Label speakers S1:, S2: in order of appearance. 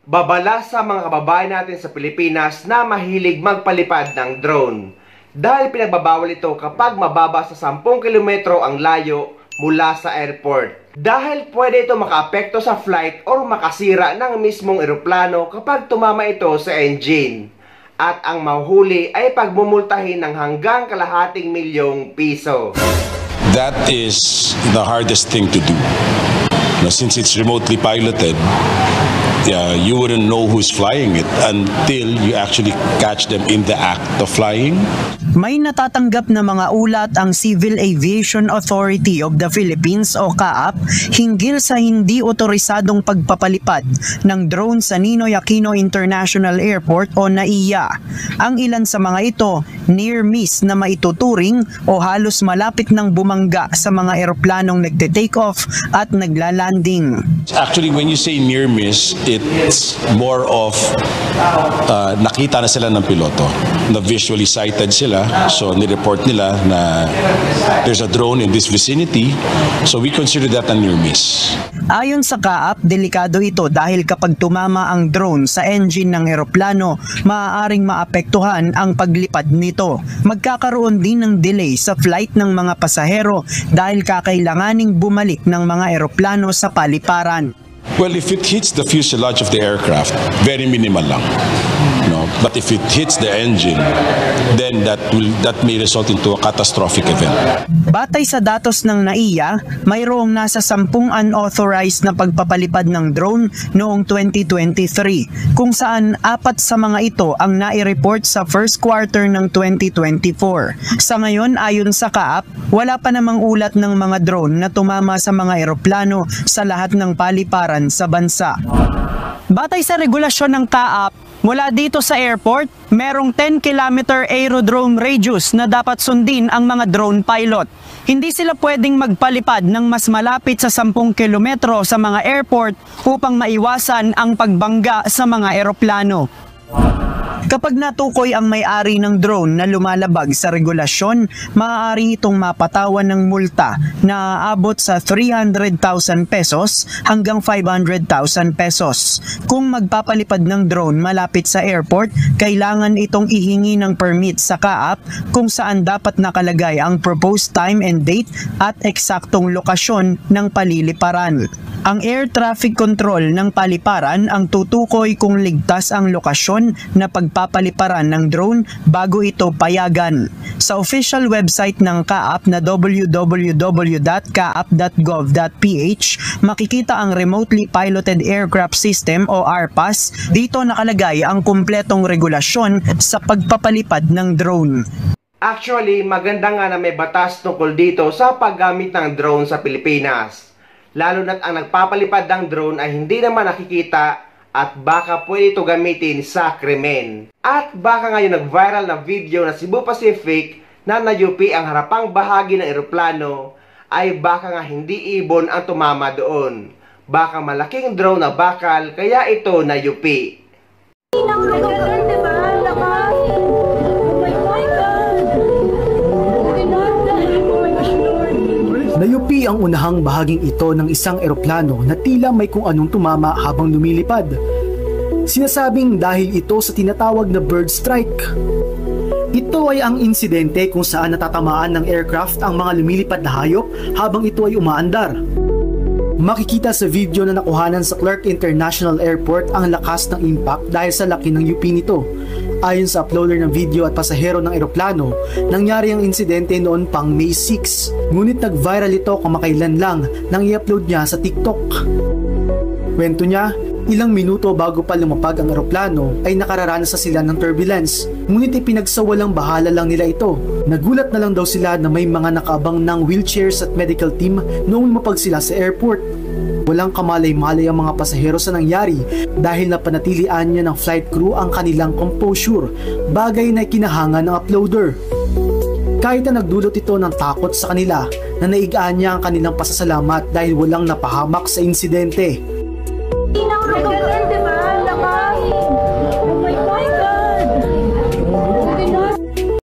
S1: babala sa mga kababayan natin sa Pilipinas na mahilig magpalipad ng drone. Dahil pinagbabawal ito kapag mababa sa 10 kilometro ang layo mula sa airport. Dahil pwede ito makaapekto sa flight o makasira ng mismong eroplano kapag tumama ito sa engine. At ang mahuhuli ay pagmumultahin ng hanggang ₱250,000.
S2: That is the hardest thing to do. Now, since it's remotely piloted, you wouldn't know who's flying it until you actually catch them in the act of flying.
S3: May natatanggap na mga ulat ang Civil Aviation Authority of the Philippines o CAAP hinggil sa hindi otorisadong pagpapalipad ng drone sa Ninoy Aquino International Airport o NAIA. Ang ilan sa mga ito near miss na maituturing o halos malapit ng bumangga sa mga eroplanong nagte-take off at naglalanding.
S2: Actually, when you say near miss, it's more of nakita na sila ng piloto, na visually sighted sila. So, nireport nila na there's a drone in this vicinity. So, we consider that a near miss.
S3: Ayon sa CAAP, delikado ito dahil kapag tumama ang drone sa engine ng eroplano, maaaring maapektuhan ang paglipad nito. Magkakaroon din ng delay sa flight ng mga pasahero dahil kakailanganing bumalik ng mga eroplano sa paliparan.
S2: Well, if it hits the fuselage of the aircraft, very minimal lang. No? But if it hits the engine, then that may result into a catastrophic event.
S3: Batay sa datos ng NAIA, mayroong nasa 10 unauthorized na pagpapalipad ng drone noong 2023, kung saan 4 sa mga ito ang nai-report sa first quarter ng 2024. Sa ngayon, ayon sa CAAP, wala pa namang ulat ng mga drone na tumama sa mga eroplano sa lahat ng paliparan sa bansa. Batay sa regulasyon ng CAAP, mula dito sa airport, merong 10-kilometer aerodrome radius na dapat sundin ang mga drone pilot. Hindi sila pwedeng magpalipad ng mas malapit sa 10 kilometro sa mga airport upang maiwasan ang pagbangga sa mga eroplano. Kapag natukoy ang may-ari ng drone na lumalabag sa regulasyon, maaari itong mapatawan ng multa na aabot sa 300,000 pesos hanggang 500,000 pesos. Kung magpapalipad ng drone malapit sa airport, kailangan itong ihingi ng permit sa CAAP kung saan dapat nakalagay ang proposed time and date at eksaktong lokasyon ng paliliparan. Ang air traffic control ng paliparan ang tutukoy kung ligtas ang lokasyon na pagpapaliparan ng drone bago ito payagan. Sa official website ng CAAP na www.caap.gov.ph, makikita ang Remotely Piloted Aircraft System o RPAS. Dito nakalagay ang kumpletong regulasyon sa pagpapalipad ng drone.
S1: Actually, maganda nga na may batas tungkol dito sa paggamit ng drone sa Pilipinas. Lalo na't ang nagpapalipad ng drone ay hindi naman nakikita at baka pwede ito gamitin sa krimen. At baka ngayon nag-viral na video na Cebu Pacific na nayupi ang harapang bahagi ng eroplano ay baka nga hindi ibon ang tumama doon. Baka malaking drone na bakal kaya ito nayupi.
S4: Nayupi ang unahang bahaging ito ng isang eroplano na tila may kung anong tumama habang lumilipad. Sinasabing dahil ito sa tinatawag na bird strike. Ito ay ang insidente kung saan natatamaan ng aircraft ang mga lumilipad na hayop habang ito ay umaandar. Makikita sa video na nakuhanan sa Clark International Airport ang lakas ng impact dahil sa laki ng yupi nito. Ayon sa uploader ng video at pasahero ng eroplano, nangyari ang insidente noon pang May 6. Ngunit nag-viral ito kamakailan lang nang i-upload niya sa TikTok. Kwento niya, ilang minuto bago pa lumapag ang eroplano ay nakararanas na sila ng turbulence. Ngunit ipinagsawalang bahala lang nila ito. Nagulat na lang daw sila na may mga nakaabang ng wheelchairs at medical team noong lumapag sila sa airport. Walang kamalay-malay ang mga pasahero sa nangyari dahil napanatilian niya ng flight crew ang kanilang composure, bagay na kinahanga ng uploader. Kahit na nagdulot ito ng takot sa kanila, na naigaan niya ang kanilang pasasalamat dahil walang napahamak sa insidente.
S5: Maganda, diba?